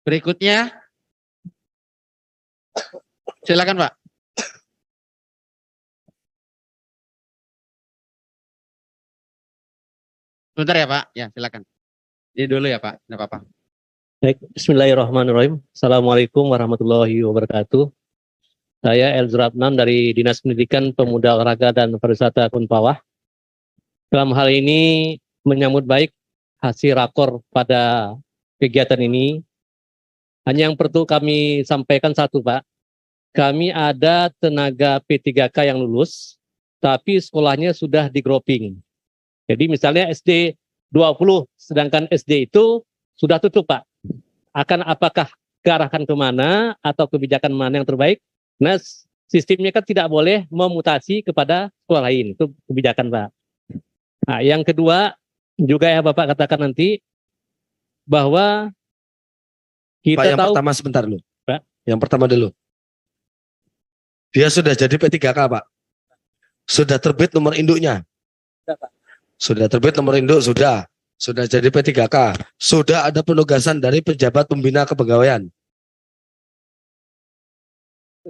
Berikutnya, silakan Pak. Bentar ya Pak, ya silakan. Ini dulu ya Pak, tidak apa-apa. Baik, bismillahirrahmanirrahim. Assalamualaikum warahmatullahi wabarakatuh. Saya Elzur Adnan dari Dinas Pendidikan Pemuda Olahraga dan Pariwisata Kunpawah. Dalam hal ini menyambut baik hasil rakor pada kegiatan ini. Hanya yang perlu kami sampaikan satu Pak. Kami ada tenaga P3K yang lulus, tapi sekolahnya sudah di grouping. Jadi misalnya SD 20, sedangkan SD itu sudah tutup Pak. Akan apakah kearahkan kemana atau kebijakan mana yang terbaik? Nah, sistemnya kan tidak boleh memutasi kepada sekolah lain. Itu kebijakan Pak. Nah, yang kedua juga ya Bapak katakan nanti bahwa kita Pak, yang tahu. pertama sebentar dulu. Pak. Yang pertama dulu. Dia sudah jadi P3K Pak. Sudah terbit nomor induknya. Sudah terbit nomor induk, sudah jadi P3K, sudah ada penugasan dari pejabat pembina kepegawaian,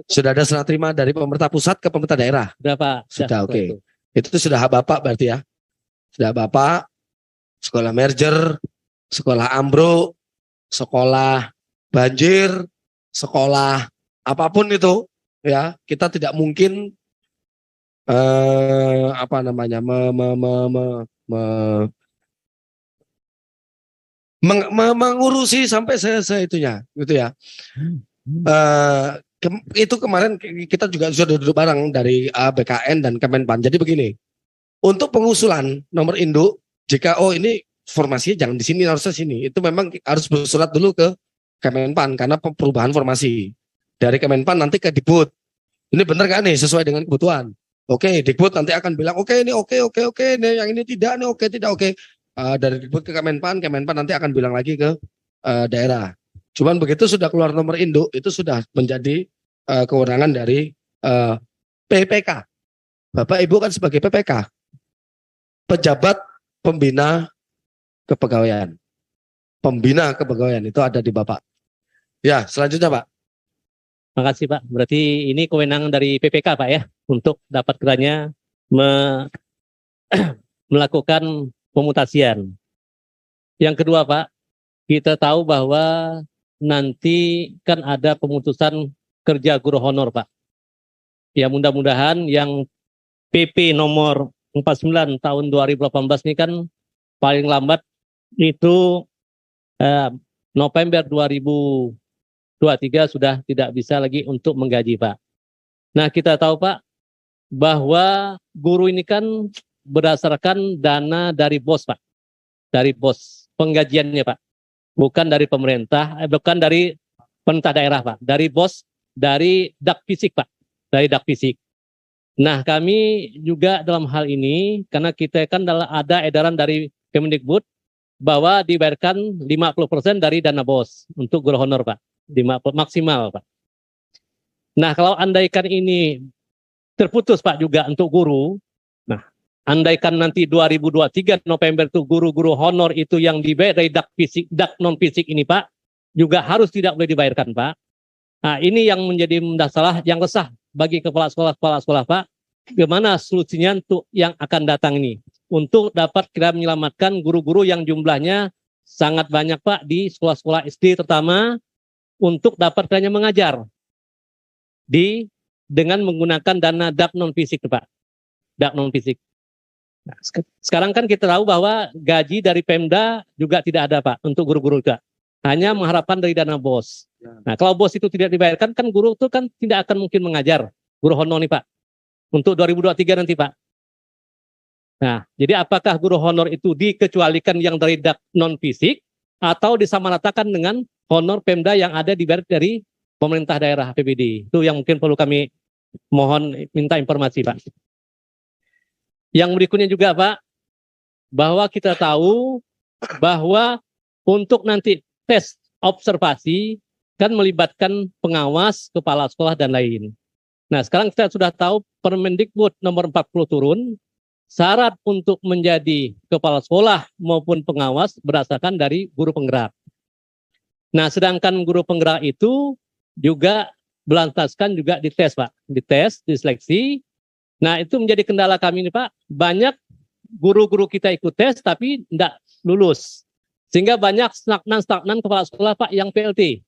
sudah ada serah terima dari pemerintah pusat ke pemerintah daerah. Sudah Pak. Sudah, oke. Itu sudah hak Bapak berarti ya. Sudah Bapak, sekolah merger, sekolah ambruk, sekolah banjir, sekolah apapun itu ya, kita tidak mungkin mengurusi sampai seitunya gitu ya. Itu kemarin kita juga sudah duduk bareng dari BKN dan Kemenpan. Jadi begini, untuk pengusulan nomor induk, jika ini formasinya jangan di sini, harusnya sini, itu memang harus bersurat dulu ke Kemenpan karena perubahan formasi dari Kemenpan nanti ke Dikbud. Ini benar gak nih sesuai dengan kebutuhan? Oke, Dikbud nanti akan bilang oke, ini oke, ini yang ini tidak, ini oke, tidak oke. Dari Dikbud ke Kemenpan nanti akan bilang lagi ke daerah. Cuman begitu sudah keluar nomor induk, itu sudah menjadi kewenangan dari PPK. Bapak Ibu kan sebagai PPK, pejabat pembina kepegawaian. Pembina kepegawaian itu ada di Bapak. Ya, selanjutnya Pak. Makasih Pak. Berarti ini kewenangan dari PPK Pak ya, untuk dapat kiranya melakukan pemutasian. Yang kedua Pak, kita tahu bahwa nanti kan ada pemutusan kerja guru honor Pak. Ya mudah-mudahan yang PP nomor 49 tahun 2018 ini kan paling lambat itu November 2023 sudah tidak bisa lagi untuk menggaji Pak. Nah kita tahu Pak bahwa guru ini kan berdasarkan dana dari BOS Pak. Dari BOS penggajiannya Pak. Bukan dari pemerintah, bukan dari pemerintah daerah Pak. Dari BOS, dari dak fisik Pak. Dari dak fisik. Nah kami juga dalam hal ini, karena kita kan ada edaran dari Kemendikbud bahwa dibayarkan 50% dari dana BOS untuk guru honor Pak. Maksimal Pak. Nah kalau andaikan ini terputus Pak juga untuk guru, nah andaikan nanti 2023 November itu guru-guru honor itu yang dibayar dari dak fisik, dak non fisik ini Pak, juga harus tidak boleh dibayarkan Pak. Nah ini yang menjadi masalah yang resah bagi kepala sekolah Pak. Bagaimana solusinya untuk yang akan datang ini, untuk dapat kira menyelamatkan guru-guru yang jumlahnya sangat banyak Pak di sekolah-sekolah SD terutama, untuk dapat kiranya mengajar dengan menggunakan dana dak non fisik Pak. Dak non fisik. Nah, sekarang kan kita tahu bahwa gaji dari Pemda juga tidak ada Pak untuk guru-guru juga. Hanya mengharapkan dari dana BOS. Nah, kalau BOS itu tidak dibayarkan kan guru itu kan tidak akan mungkin mengajar. Guru honor nih Pak. Untuk 2023 nanti Pak. Nah, jadi apakah guru honor itu dikecualikan yang dari dak non fisik atau disamaratakan dengan honor Pemda yang ada dibayar dari pemerintah daerah APBD? Itu yang mungkin perlu kami mohon minta informasi Pak. Yang berikutnya juga Pak, bahwa kita tahu bahwa untuk nanti tes observasi kan melibatkan pengawas, kepala sekolah dan lain. Nah sekarang kita sudah tahu Permendikbud nomor 40 turun, syarat untuk menjadi kepala sekolah maupun pengawas berdasarkan dari guru penggerak. Nah, sedangkan guru penggerak itu juga belantaskan juga dites, Pak. Dites, diseleksi. Nah, itu menjadi kendala kami nih, Pak. Banyak guru-guru kita ikut tes tapi tidak lulus. Sehingga banyak stagnan kepala sekolah, Pak, yang PLT.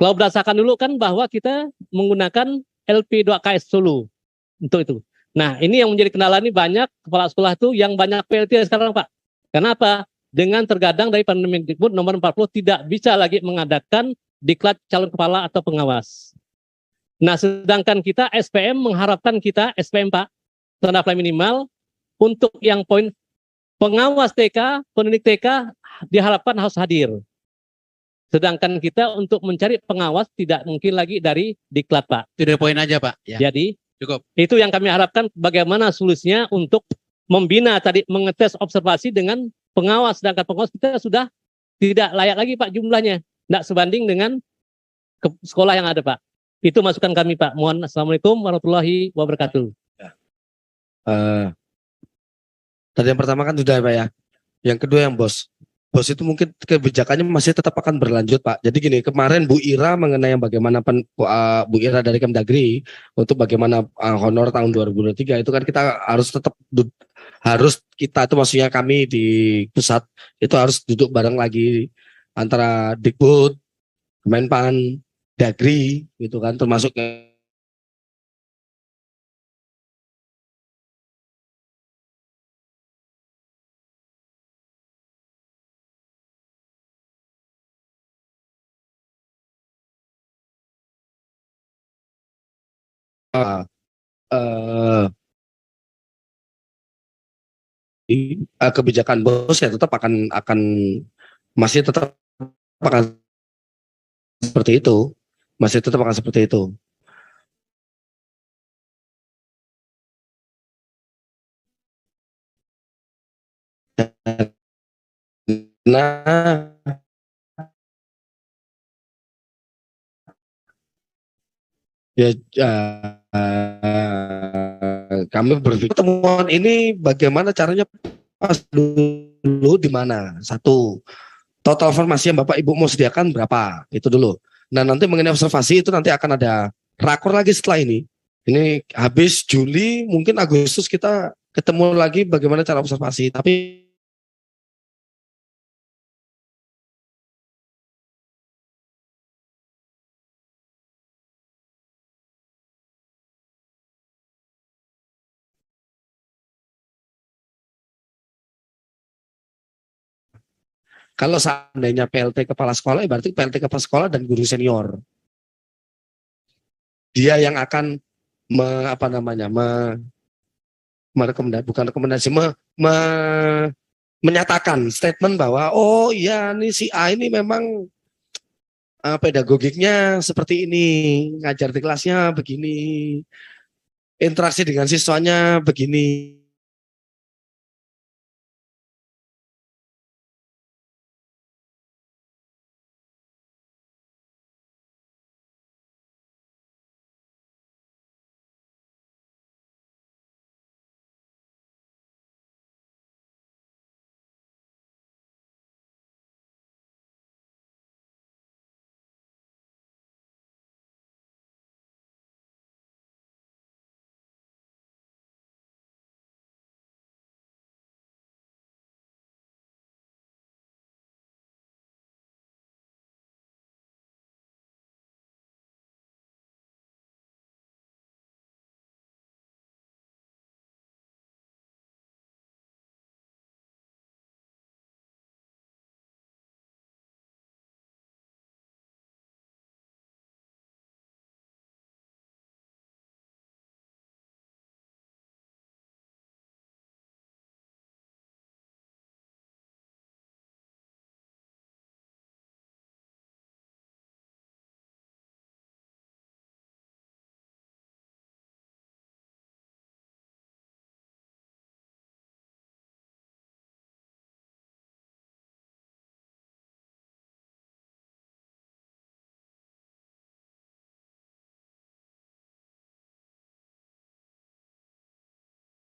Kalau berdasarkan dulu kan bahwa kita menggunakan LP2KS Solo untuk itu. Nah, ini yang menjadi kendala, ini banyak kepala sekolah itu yang banyak PLT sekarang, Pak. Kenapa? Dengan tergadang dari Permendikbud nomor 40 tidak bisa lagi mengadakan diklat calon kepala atau pengawas. Nah, sedangkan kita SPM mengharapkan kita SPM, Pak, tanda apply minimal untuk yang poin pengawas TK, pendidik TK diharapkan harus hadir. Sedangkan kita untuk mencari pengawas tidak mungkin lagi dari diklat, Pak. Itu poin aja, Pak. Ya. Jadi Cukup. itu yang kami harapkan, bagaimana solusinya untuk membina tadi, mengetes observasi dengan pengawas. Sedangkan pengawas kita sudah tidak layak lagi, Pak, jumlahnya. Tidak sebanding dengan sekolah yang ada, Pak. Itu masukan kami, Pak. Mohon assalamualaikum warahmatullahi wabarakatuh. Tadi yang pertama kan sudah, Pak, ya. Yang kedua yang bos. Bos itu mungkin kebijakannya masih tetap akan berlanjut, Pak. Jadi gini, kemarin Bu Ira mengenai bagaimana Bu Ira dari Kemdagri untuk bagaimana honor tahun 2023 itu kan kita harus tetap kita itu maksudnya kami di pusat itu harus duduk bareng lagi antara Dikbud, Kemenpan, Dagri gitu kan, termasuk kebijakan bos ya tetap akan masih tetap akan seperti itu, masih tetap akan seperti itu. Nah, ya, kami berpikir pertemuan ini bagaimana caranya pas dulu di mana. Satu, total formasi yang Bapak Ibu mau sediakan berapa, itu dulu. Nah, nanti mengenai observasi itu nanti akan ada rakor lagi setelah ini. Ini habis Juli, mungkin Agustus kita ketemu lagi bagaimana cara observasi. Tapi kalau seandainya PLT kepala sekolah, berarti PLT kepala sekolah dan guru senior. Dia yang akan menyatakan statement bahwa oh iya nih si A ini memang pedagogiknya seperti ini, ngajar di kelasnya begini, interaksi dengan siswanya begini.